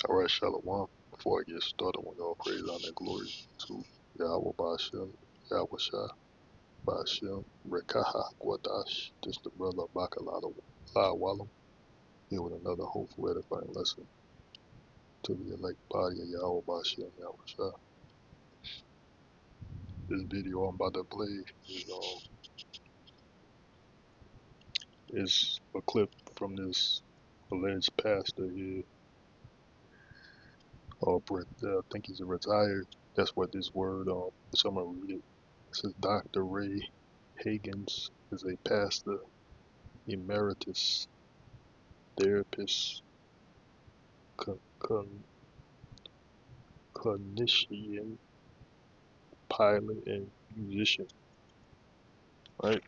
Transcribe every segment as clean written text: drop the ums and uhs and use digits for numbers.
Alright, Shalom. Before I get started, we all praise, honor, and glory to Yahawah, bahasham, Rawchaa Qadash, Rawchaa Qadash. This the brother Bakalala Wallam, here with another hopeful edifying lesson to the elect body of Yahawah, bahasham, Rawchaa. This video I'm about to play is a clip from this alleged pastor here. I think he's a retired. That's what this word, so I'm gonna read it. It says Dr. Ray Higgins is a pastor emeritus, therapist, con- con- clinician, pilot, and musician. Right.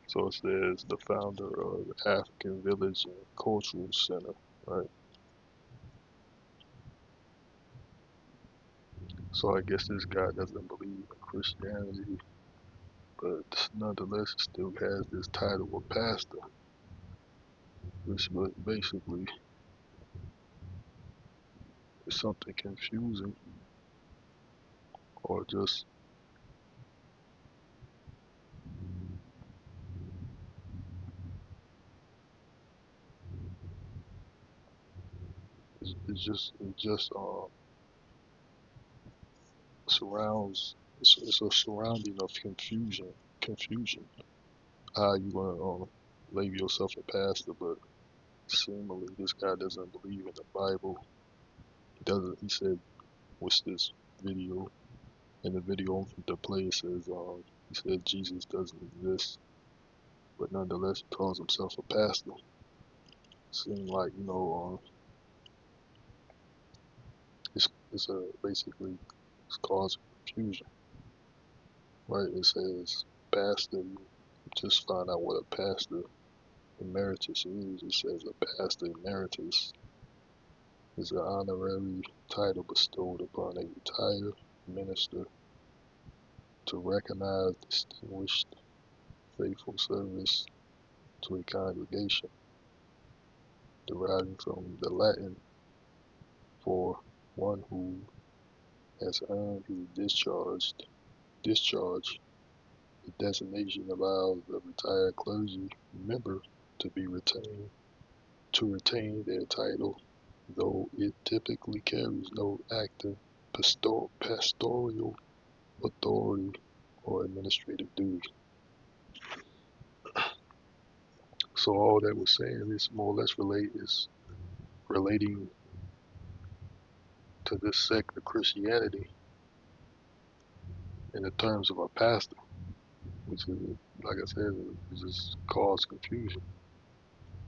So it says the founder of the African Village and Cultural Center. Right. So I guess this guy doesn't believe in Christianity, but nonetheless still has this title of pastor, which was basically is something confusing or just it just surrounds it's a surrounding of confusion. How you gonna label yourself a pastor, but seemingly this guy doesn't believe in the Bible. He said, what's this video? In the video the player says he said Jesus doesn't exist, but nonetheless he calls himself a pastor. Seems like, it's a basically it's causing confusion. Right? It says pastor. You just find out what a pastor emeritus is. It says a pastor emeritus is an honorary title bestowed upon a retired minister to recognize distinguished faithful service to a congregation, deriving from the Latin for one who has earned his discharge. The designation allows the retired clergy member to retain their title, though it typically carries no active pastoral authority or administrative duty. So all that we're saying is more or less relating to this sect of Christianity in the terms of a pastor, which is, like I said, it just cause confusion.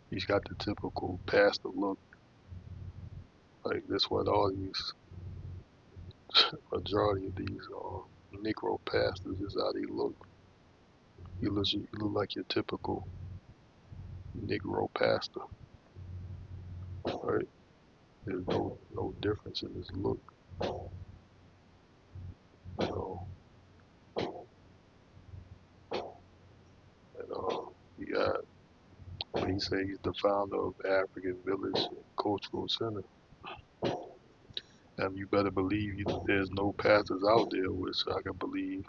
He's got the typical pastor look, like that's what all these majority of these Negro pastors is how they look. You look like your typical Negro pastor, right? There's no difference in his look, you know. And you got what he say he's the founder of the African Village and Cultural Center. And you better believe there's no pastors out there, which I can believe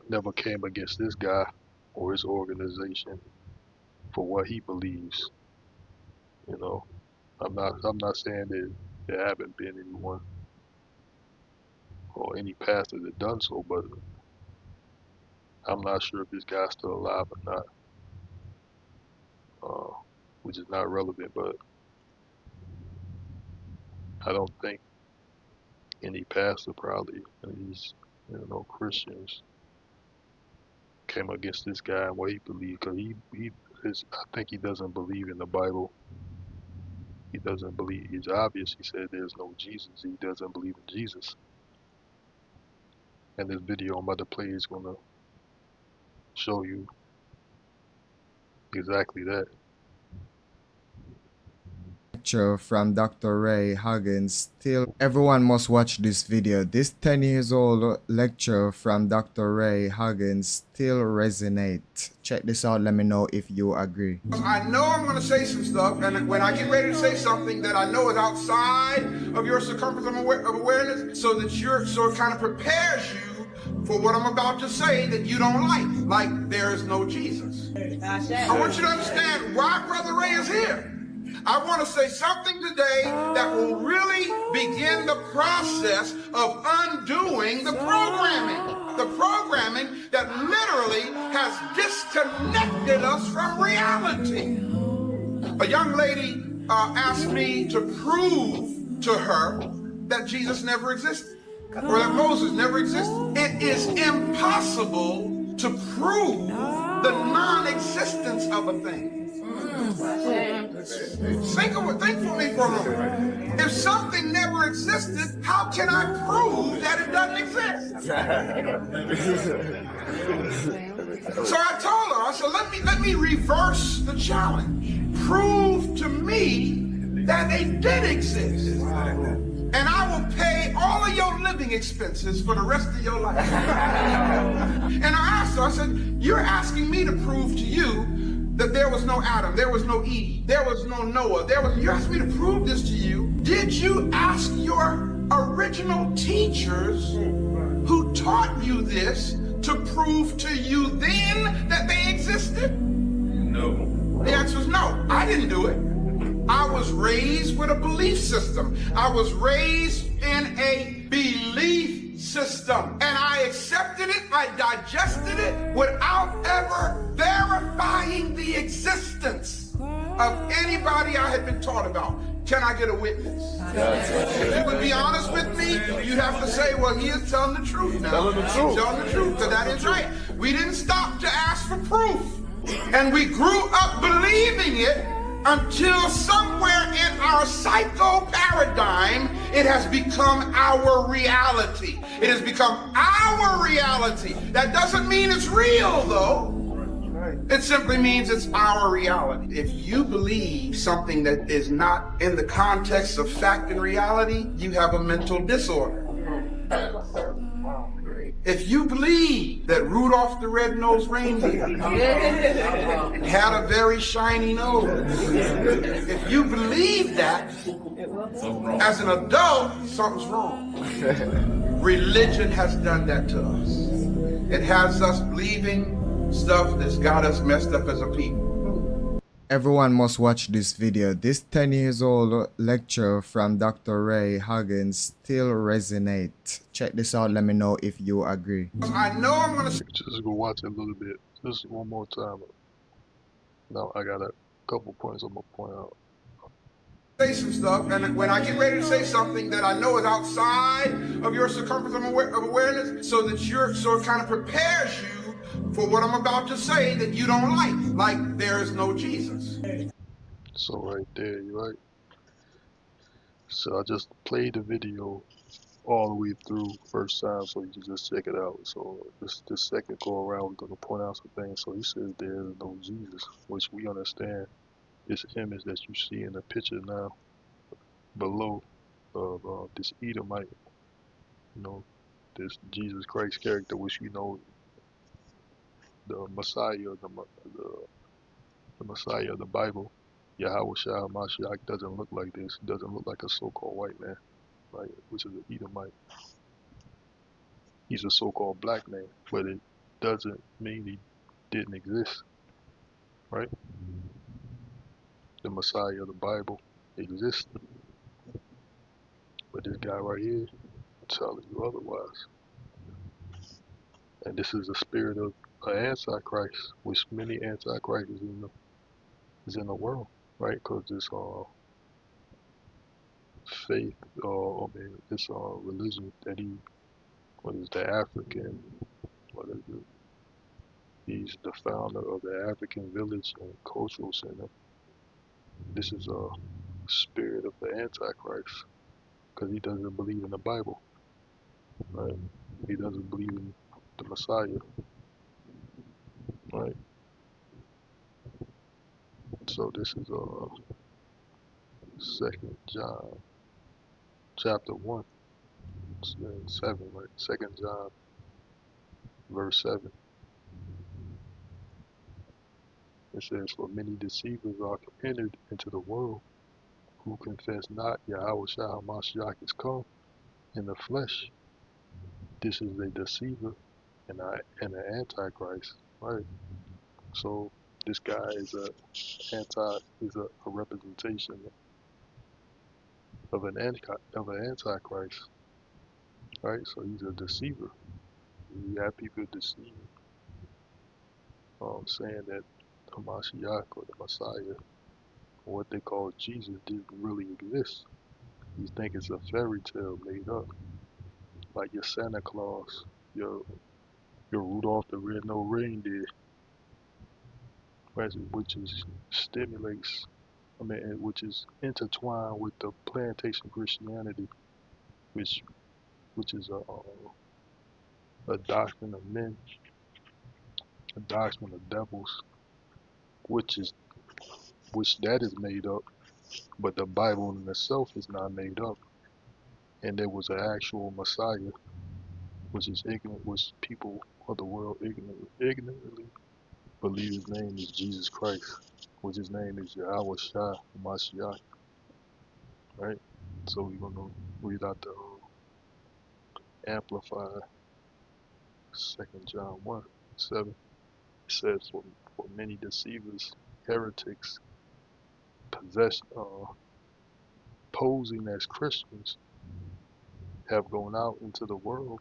never came against this guy or his organization for what he believes. You know, I'm not saying that there haven't been anyone or any pastor that done so, but I'm not sure if this guy's still alive or not, which is not relevant. But I don't think any pastor, probably these Christians, came against this guy and what he believed, because I think he doesn't believe in the Bible. He doesn't believe. It's obvious. He said there's no Jesus. He doesn't believe in Jesus. And this video I'm about to play is gonna show you exactly that. lecture from Dr. Ray Huggins. Still, everyone must watch this video. This 10 years old lecture from Dr. Ray Huggins still resonates. Check this out. Let me know if you agree. I know I'm going to say some stuff, and when I get ready to say something that I know is outside of your circumference of awareness, so it kind of prepares you for what I'm about to say that you don't like there is no Jesus. I want you to understand why Brother Ray is here. I want to say something today that will really begin the process of undoing the programming that literally has disconnected us from reality. A young lady asked me to prove to her that Jesus never existed, or that Moses never existed. It is impossible to prove the non-existence of a thing. Think for me for a moment. If something never existed, how can I prove that it doesn't exist? So I told her, I said, let me reverse the challenge. Prove to me that it did exist. And I will pay all of your living expenses for the rest of your life. And I asked her, I said, you're asking me to prove to you that there was no Adam, there was no Eve, there was no Noah, you asked me to prove this to you. Did you ask your original teachers who taught you this to prove to you then that they existed? No. The answer is no, I didn't do it. I was raised with a belief system. I was raised in a belief system. And I accepted it, I digested it without ever verifying the existence of anybody I had been taught about. Can I get a witness? If you would be honest with me, you'd have to say, well, he is telling the truth now. Telling the truth, because that is right. We didn't stop to ask for proof. And we grew up believing it until somewhere in our psycho paradigm, it has become our reality. It has become our reality. That doesn't mean it's real, though. It simply means it's our reality. If you believe something that is not in the context of fact and reality, you have a mental disorder. If you believe that Rudolph the Red-Nosed Reindeer had a very shiny nose, if you believe that, as an adult, something's wrong. Religion has done that to us. It has us believing stuff that's got us messed up as a people. Everyone must watch this video. This 10 years old lecture from Dr. Ray Huggins still resonates. Check this out. Let me know if you agree. I know I'm going to Just go watch it a little bit. Just one more time. Now I got a couple points I'm going to point out. say some stuff, and when I get ready to say something that I know is outside of your circumference of awareness, so it kind of prepares you for what I'm about to say that you don't like there is no Jesus. So right there, you right. So I just played the video all the way through first time, so you can just check it out. So this second go around, we're gonna point out some things. So he says there is no Jesus, which we understand. This image that you see in the picture now below of this Edomite, you know, this Jesus Christ character, which we know the Messiah, the Messiah of the Bible, Yahawah doesn't look like this. Doesn't look like a so-called white man, right? Which is an Edomite. He's a so-called black man, but it doesn't mean he didn't exist, right? The Messiah of the Bible exists, but this guy right here telling you otherwise. And this is the spirit of an antichrist, which many antichrists is in the world, right? Because this faith, this religion that what is the African, what is it? He's the founder of the African Village and Cultural Center. This is a spirit of the Antichrist, because he doesn't believe in the Bible, right? He doesn't believe in the Messiah, right? So this is Second John chapter 1 and 7, right? Second John verse 7. It says, "For many deceivers are entered into the world, who confess not Yahawah is come in the flesh. This is a deceiver and an antichrist." Right. So this guy is a representation of an antichrist. Right. So he's a deceiver. You have people deceiving, saying that Hamashiach or the Messiah, or what they call Jesus, didn't really exist. You think it's a fairy tale made up, like your Santa Claus, your Rudolph the Red-Nosed Reindeer, which is stimulates, which is intertwined with the plantation Christianity, which is a doctrine of men, a doctrine of devils, which that is made up, but the Bible in itself is not made up, and there was an actual Messiah, which is ignorant, which people of the world ignorantly believe his name is Jesus Christ, which his name is Yahawahshi Mashiach, right? So we're gonna read out the Amplified 2 John 1:7. It says, for many deceivers, heretics, posing as Christians, have gone out into the world.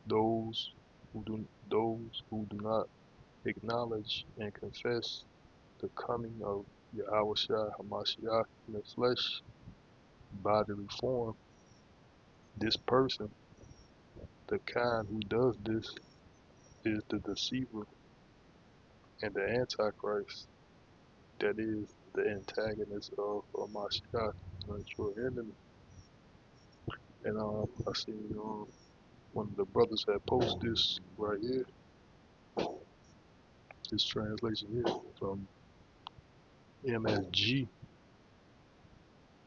Those who do not acknowledge and confess the coming of Yahawah Hamashiach in the flesh, bodily form. This person, the kind who does this, is the deceiver and the antichrist. That is the antagonist of Hamashiach, your enemy. And I seen one of the brothers had posted this right here. This translation here from MSG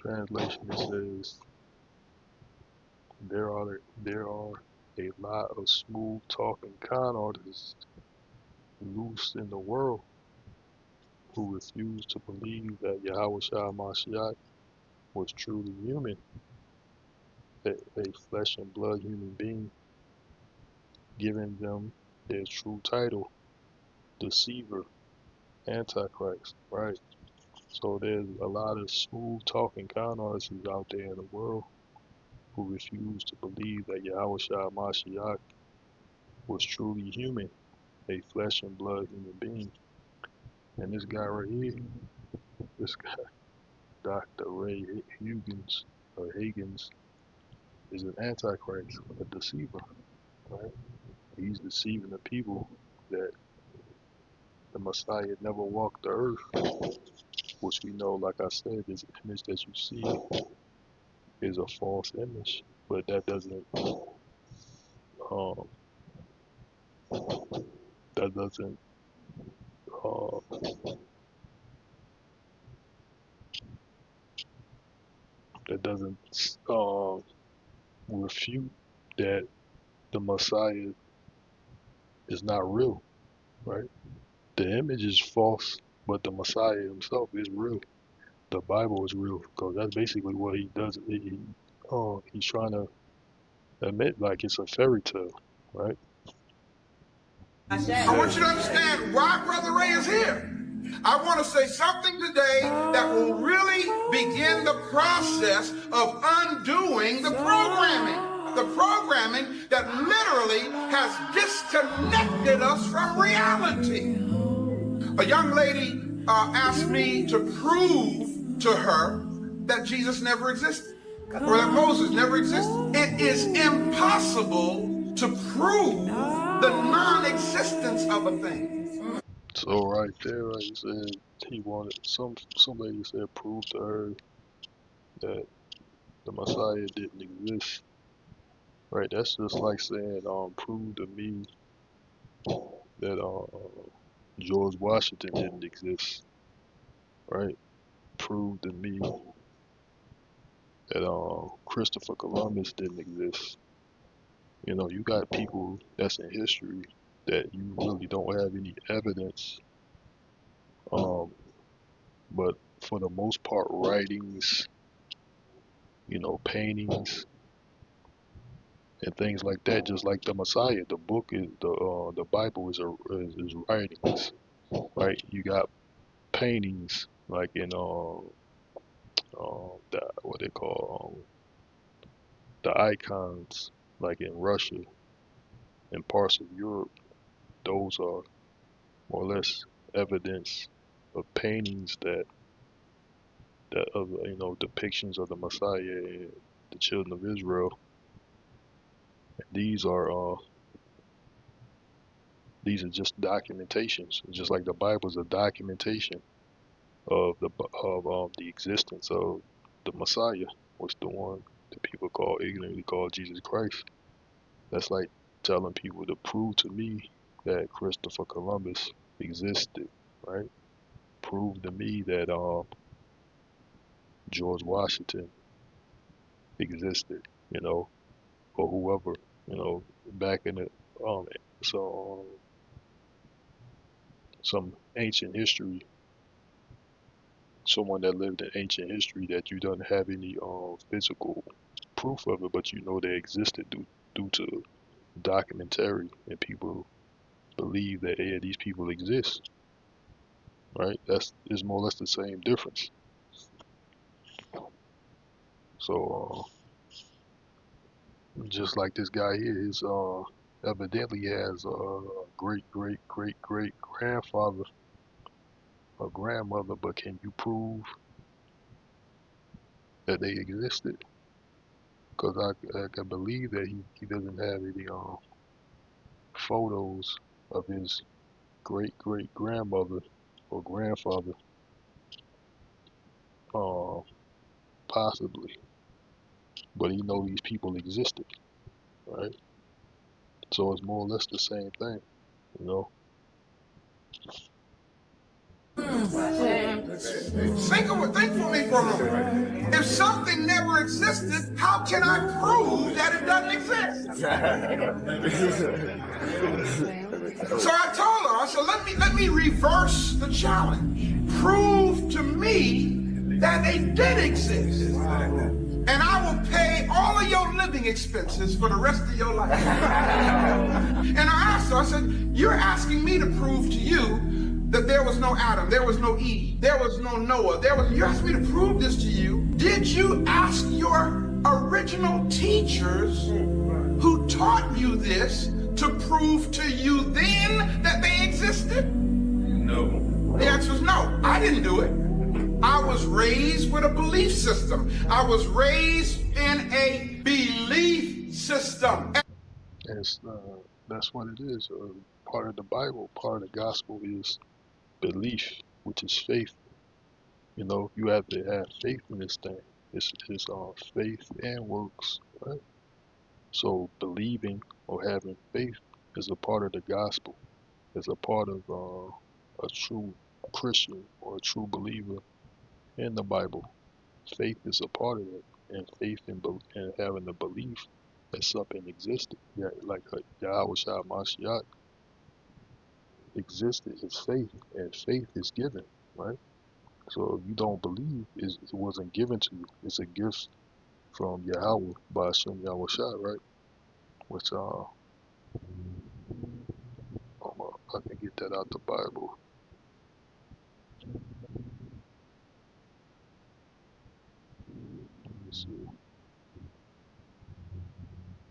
translation. It says, there are a lot of smooth talking con artists loose in the world who refuse to believe that Yahawah Mashiach was truly human, a flesh and blood human being, giving them their true title, deceiver, antichrist, right? So there's a lot of smooth talking con artists out there in the world who refuse to believe that Yahawah Mashiach was truly human, a flesh and blood human being. And this guy right here, this guy, Dr. Ray Higgins, is an antichrist, a deceiver, right? He's deceiving the people that the Messiah never walked the earth, which we know, like I said, this image that you see is a false image, but that um, that doesn't, uh, that doesn't refute that the Messiah is not real, right? The image is false, but the Messiah himself is real. The Bible is real, because that's basically what he does. He's trying to admit like it's a fairy tale, right? I want you to understand why Brother Ray is here. I want to say something today that will really begin the process of undoing the programming that literally has disconnected us from reality. A young lady asked me to prove to her that Jesus never existed, or that Moses never existed. It is impossible to prove the non-existence of a thing. So right there, he said he wanted some lady said prove to her that the Messiah didn't exist. Right, that's just like saying prove to me that George Washington didn't exist. Right? prove to me that Christopher Columbus didn't exist. You know, you got people that's in history that you really don't have any evidence, um, but for the most part, writings, you know, paintings and things like that. Just like the Messiah, the book is the Bible is writings, right? You got paintings like in the what they call the icons, like in Russia and parts of Europe. Those are more or less evidence of paintings that of you know depictions of the Messiah and the children of Israel. These are uh these are just documentations, just like the Bible is a documentation of the existence of the Messiah, was the one that people ignorantly call Jesus Christ. That's like telling people to prove to me that Christopher Columbus existed, right? Prove to me that George Washington existed, you know, or whoever, you know, back in the um so some ancient history, someone that lived in ancient history that you don't have any physical proof of it, but you know they existed due to documentary, and people believe that yeah, these people exist, right? That's is more or less the same difference. So just like this guy here, his evidently has a great great great great grandfather or grandmother, but can you prove that they existed? Because I can believe that he doesn't have any photos of his great great grandmother or grandfather, uh, possibly, but he know these people existed, right? So it's more or less the same thing, you know. Think for me for a moment. If something never existed, how can I prove that it doesn't exist? So I told her, I said, let me reverse the challenge. Prove to me that they did exist. And I will pay all of your living expenses for the rest of your life. And I asked her, I said, you're asking me to prove to you that there was no Adam, there was no Eve, there was no Noah, you asked me to prove this to you. Did you ask your original teachers who taught you this to prove to you then that they existed? No. The answer is no, I didn't do it. I was raised with a belief system. I was raised in a belief system. It's, that's what it is. Part of the Bible, part of the gospel is belief, which is faith. You know, you have to have faith in this thing. It's faith and works, right? So believing or having faith is a part of the gospel. It's a part of a true Christian or a true believer in the Bible. Faith is a part of it, and faith and having the belief that something existed. Yeah, like Yahawah existed is faith, and faith is given, right? So if you don't believe, it wasn't given to you. It's a gift from Yahawah, bahasham Yahawah, right? Which I can get that out the Bible. Let me see.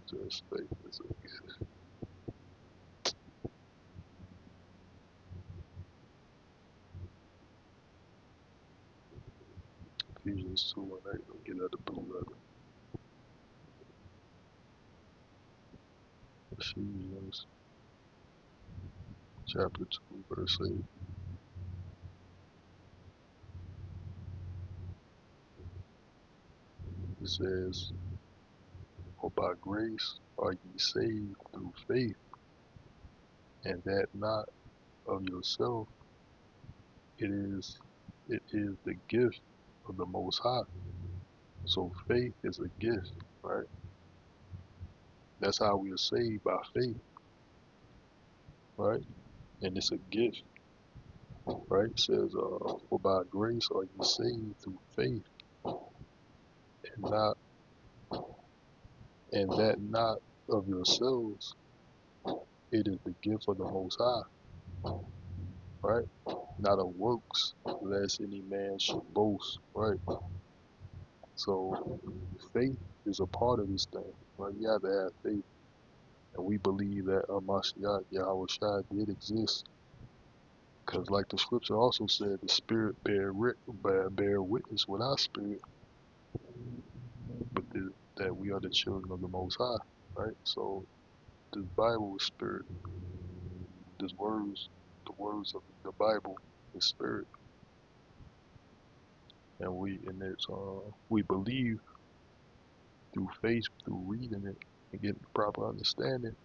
Just faith is a gift. Ephesians 2:8. Let me get out the blue letter. Ephesians chapter 2, verse 8. It says, for by grace are ye saved through faith, and that not of yourself, it is the gift of the Most High. So faith is a gift, right? That's how we are saved, by faith, right? And it's a gift, right? It says, for by grace are you saved through faith, and not and that not of yourselves. It is the gift of the Most High, right? Not of works, lest any man should boast, right? So faith is a part of this thing, right? You have to have faith, and we believe that Mashiach, Yahawahshi, did exist, because like the scripture also said, the Spirit bear witness with our spirit, but that we are the children of the Most High, right? So this Bible is spirit. This the words of the Bible is spirit, and we believe through faith, through reading it and getting the proper understanding.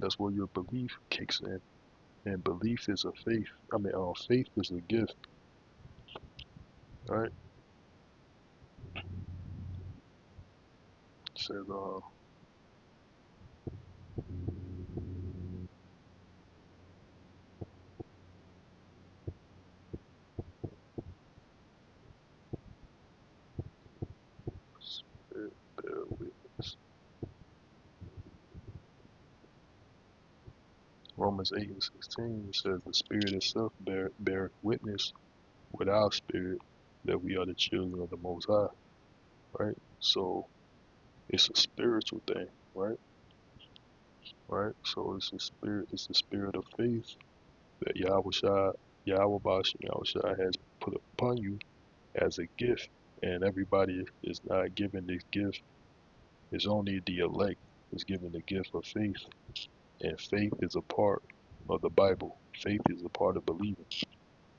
That's where your belief kicks in, and belief is a faith. Faith is a gift, right? It says, spirit bear witness. Romans 8:16 says the Spirit itself bear witness with our spirit that we are the children of the Most High, right? So it's a spiritual thing, right? Right? So it's the spirit of faith that Yahawah has put upon you as a gift, and everybody is not given this gift. It's only the elect is given the gift of faith, and faith is a part of the Bible. Faith is a part of believing,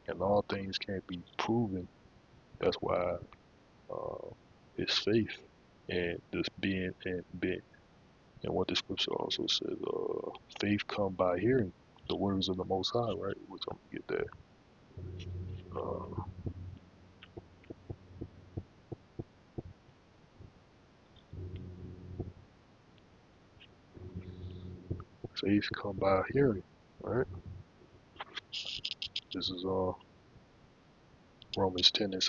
and all things can't be proven. That's why it's faith, and this being and what the scripture also says, faith come by hearing the words of the Most High, right? Which I'm gonna get that. Uh, faith come by hearing, right? This is Romans 10:17.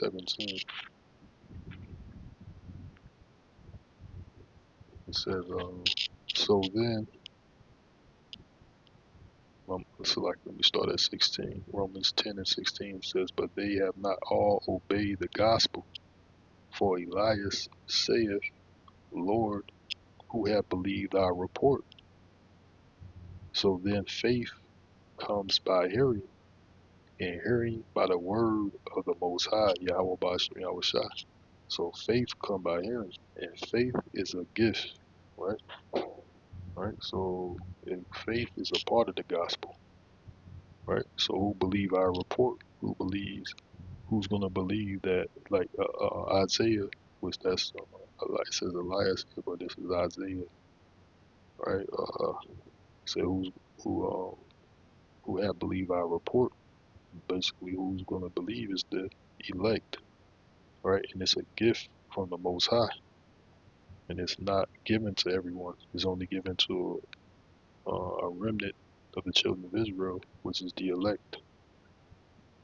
It says, so then, let me start at 16. Romans 10:16 says, but they have not all obeyed the gospel. For Elias saith, Lord, who have believed our report? So then faith comes by hearing, and hearing by the word of the Most High, Yahawah. So faith come by hearing, and faith is a gift, right? Right. So and faith is a part of the gospel, right? So who believe our report? Who's gonna believe that? Like Isaiah, which that's it says Elias, but this is Isaiah, right? So who have believed our report? Basically, who's gonna believe is the elect, right? And it's a gift from the Most High, and it's not given to everyone. It's only given to a remnant of the children of Israel, which is the elect.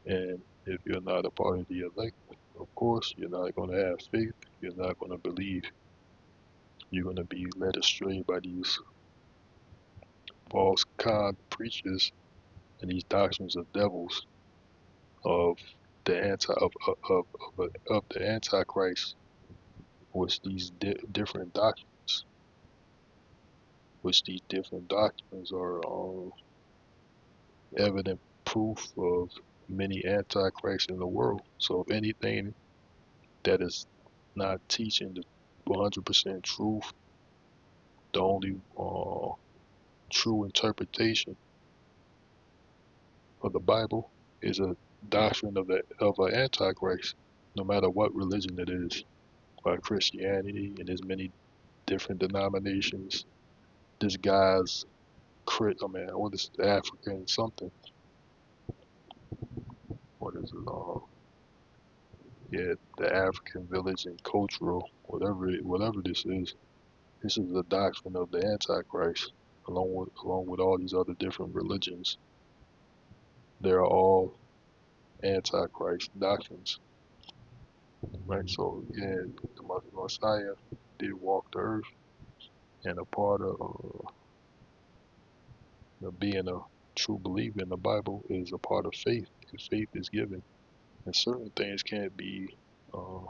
And if you're not a part of the elect, of course, you're not going to have faith. You're not going to believe. You're going to be led astray by these false con preachers and these doctrines of devils of the of the Antichrist, which these different doctrines, are evident proof of many antichrists in the world. So if anything that is not teaching the 100% truth, the only true interpretation of the Bible is a doctrine of an antichrist, no matter what religion it is, like Christianity and there's many different denominations. This guy's what is it, African something? What is it? yeah, the African village and cultural, whatever this is the doctrine of the Antichrist, along with all these other different religions. They're all Antichrist doctrines, right? So yeah, the Messiah did walk the earth, and a part of being a true believer in the Bible is a part of faith, and faith is given, and certain things can't be uh,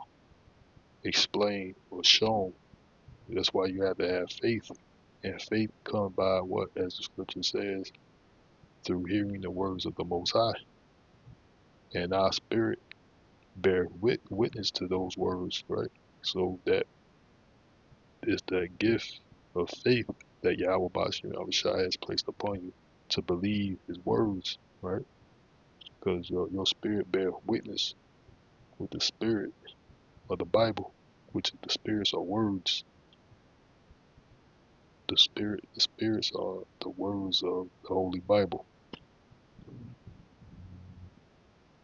explained or shown. That's why you have to have faith, and faith comes by what, as the scripture says, through hearing the words of the Most High, and our spirit bear witness to those words, right? So that is the gift of faith that Yahawah has placed upon you to believe His words, right? Because your spirit bear witness with the spirit of the Bible, which the spirits are words. The spirits are the words of the Holy Bible.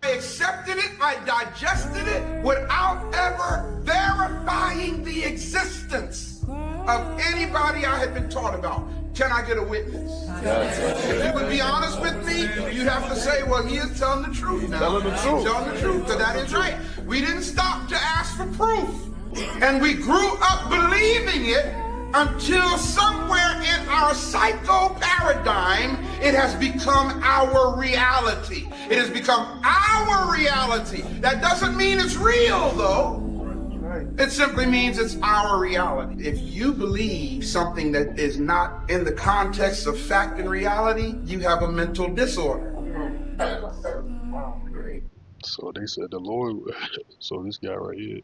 I accepted it, I digested it without ever verifying the existence of anybody I had been taught about. Can I get a witness? If you would be honest with me, you'd have to say, well, he is telling the truth now. Telling the truth. Telling the truth, because that is right. We didn't stop to ask for proof. And we grew up believing it until somewhere in our psycho paradigm, it has become our reality. It has become our reality. That doesn't mean it's real, though. It simply means it's our reality. If you believe something that is not in the context of fact and reality, you have a mental disorder. So they said the Lord, so this guy right here,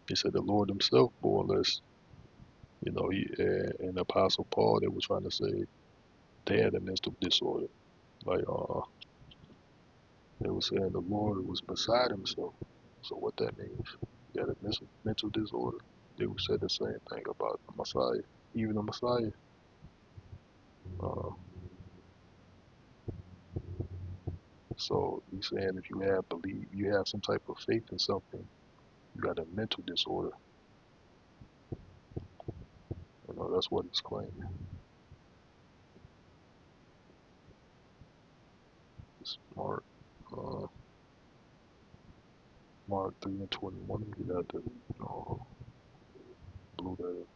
he said the Lord himself, more or less, he and Apostle Paul, they were trying to say they had a mental disorder. Like, they were saying the Lord was beside himself. So what that means? He had a mental disorder. They would say the same thing about the Messiah. Even the Messiah. Uh, so he's saying if you have some type of faith in something, you got a mental disorder. That's what he's claiming. It's Mark 3:21. You got to blew that up.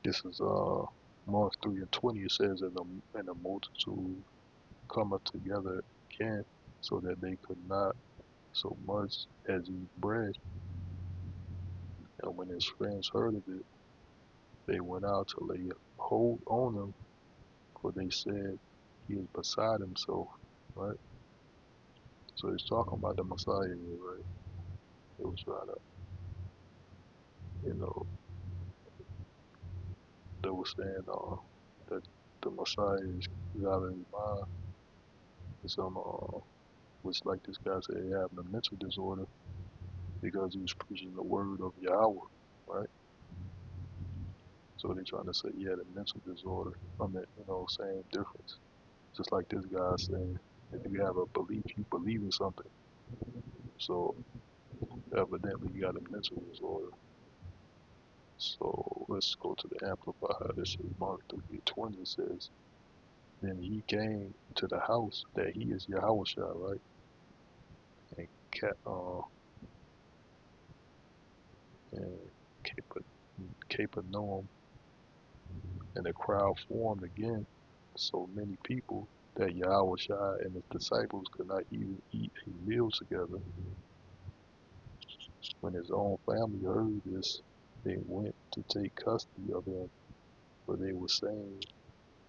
This is Mark 3:20. It says, and the multitude cometh together again, so that they could not so much as eat bread. And when his friends heard of it, they went out to lay hold on him, for they said he is beside himself, right? So he's talking about the Messiah here, right? They was trying to, they were saying that the Messiah is out of his mind. And some, which like this guy said, he having a mental disorder because he was preaching the word of Yahawah, right? So they're trying to say he had a mental disorder. I mean, same difference. Just like this guy saying, if you have a belief, you believe in something. So evidently you got a mental disorder. So let's go to the Amplified. This is Mark 3:20. It says, then he came to the house that he is Yahawahshi, right? And and Capernaum, and the crowd formed again, so many people that Yahawahshi and his disciples could not even eat a meal together. When his own family heard this, they went to take custody of him, for they were saying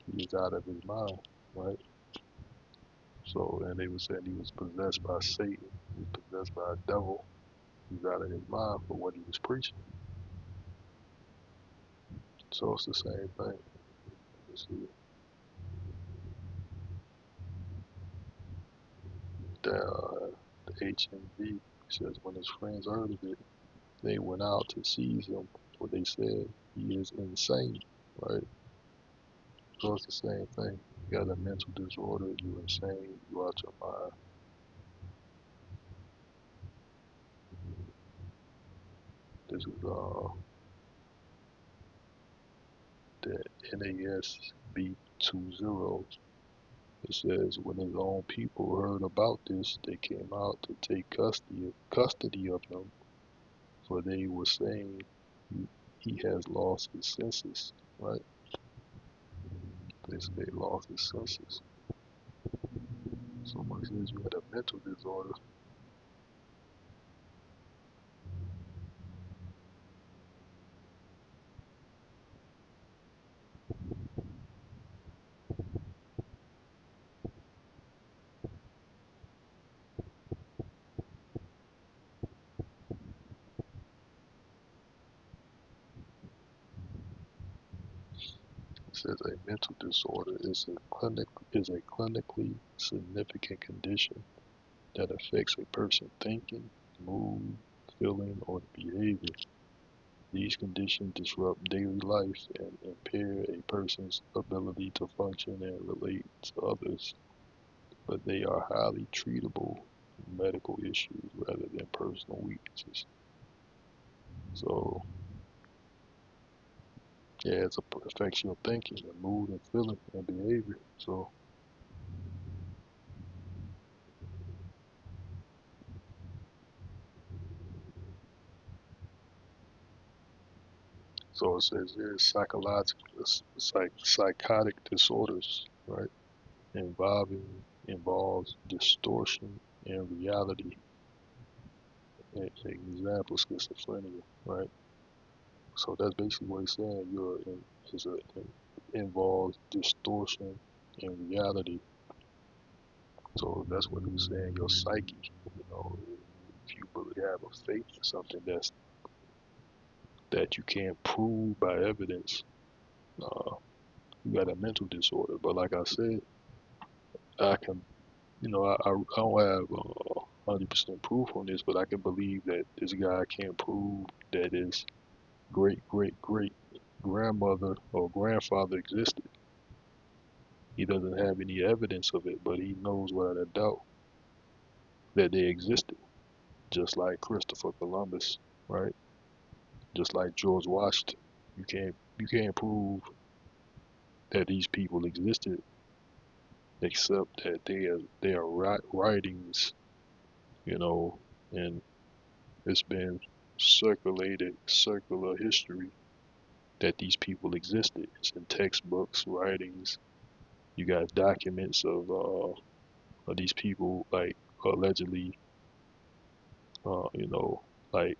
he is out of his mind, right? So, and they were saying he was possessed by Satan, he was possessed by a devil, he's out of his mind for what he was preaching. So it's the same thing. Let's see. the HMV says when his friends heard of it, they went out to seize him, for they said he is insane, right? So it's the same thing. You got a mental disorder, you're insane, you out your mind. This is the NASB 20. It says when his own people heard about this, they came out to take custody of him, for they were saying he has lost his senses, right? They say he lost his senses. Someone says you had a mental disorder. It says a mental disorder is a clinically significant condition that affects a person's thinking, mood, feeling, or behavior. These conditions disrupt daily life and impair a person's ability to function and relate to others, but they are highly treatable medical issues rather than personal weaknesses. So, yeah, it affects your thinking, your mood, and feeling, and behavior. So it says there's psychotic disorders, right? Involves distortion in reality. An example, schizophrenia, right? So that's basically what he's saying. Involves distortion in reality. So that's what he's saying. Your psyche, if you have a faith in something that you can't prove by evidence, uh, you got a mental disorder. But like I said, I can, I don't have 100% proof on this, but I can believe that this guy can't prove that his great great great grandmother or grandfather existed. He doesn't have any evidence of it, but he knows without a doubt that they existed, just like Christopher Columbus, right? Just like George Washington. You can't prove that these people existed except that they are writings, you know, and it's been circular history that these people existed. It's in textbooks, writings. You got documents of these people like allegedly, like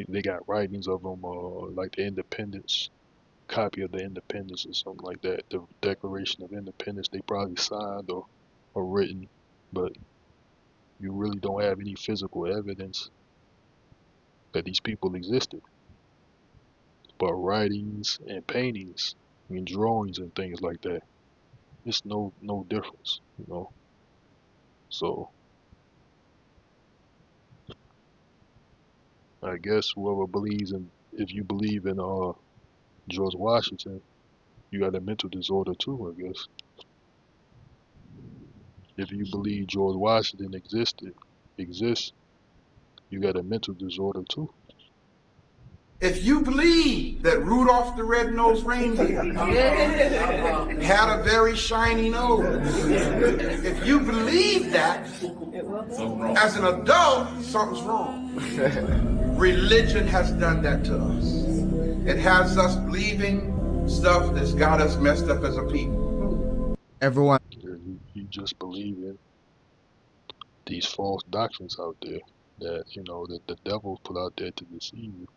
they got writings of them, like the Independence, copy of the Independence or something like that. The Declaration of Independence they probably signed or written, but you really don't have any physical evidence that these people existed. But writings and paintings and drawings and things like that, it's no difference. So I guess whoever believes in, if you believe in George Washington, you got a mental disorder too, I guess. If you believe George Washington exists, you got a mental disorder too. If you believe that Rudolph the Red-Nosed Reindeer had a very shiny nose, if you believe that, as an adult, something's wrong. Religion has done that to us. It has us believing stuff that's got us messed up as a people. Everyone. You just believe in these false doctrines out there that that the devil put out there to deceive you,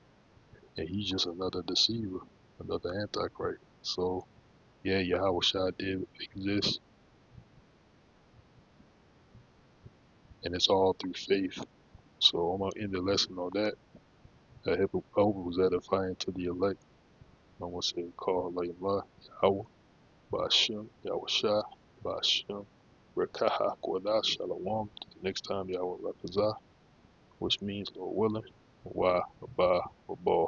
and he's just another deceiver, another antichrist. So yeah, Yahawah did exist, and it's all through faith. So I'm gonna end the lesson on that. I hope it was edifying to the elect. I'm gonna say call like Allah, Yahawah, bahasham, Yahawah, bahasham. Rawchaa Qadash Shalom. Next time, Yahawah, which means Lord willing. Wa, Ba, Ba.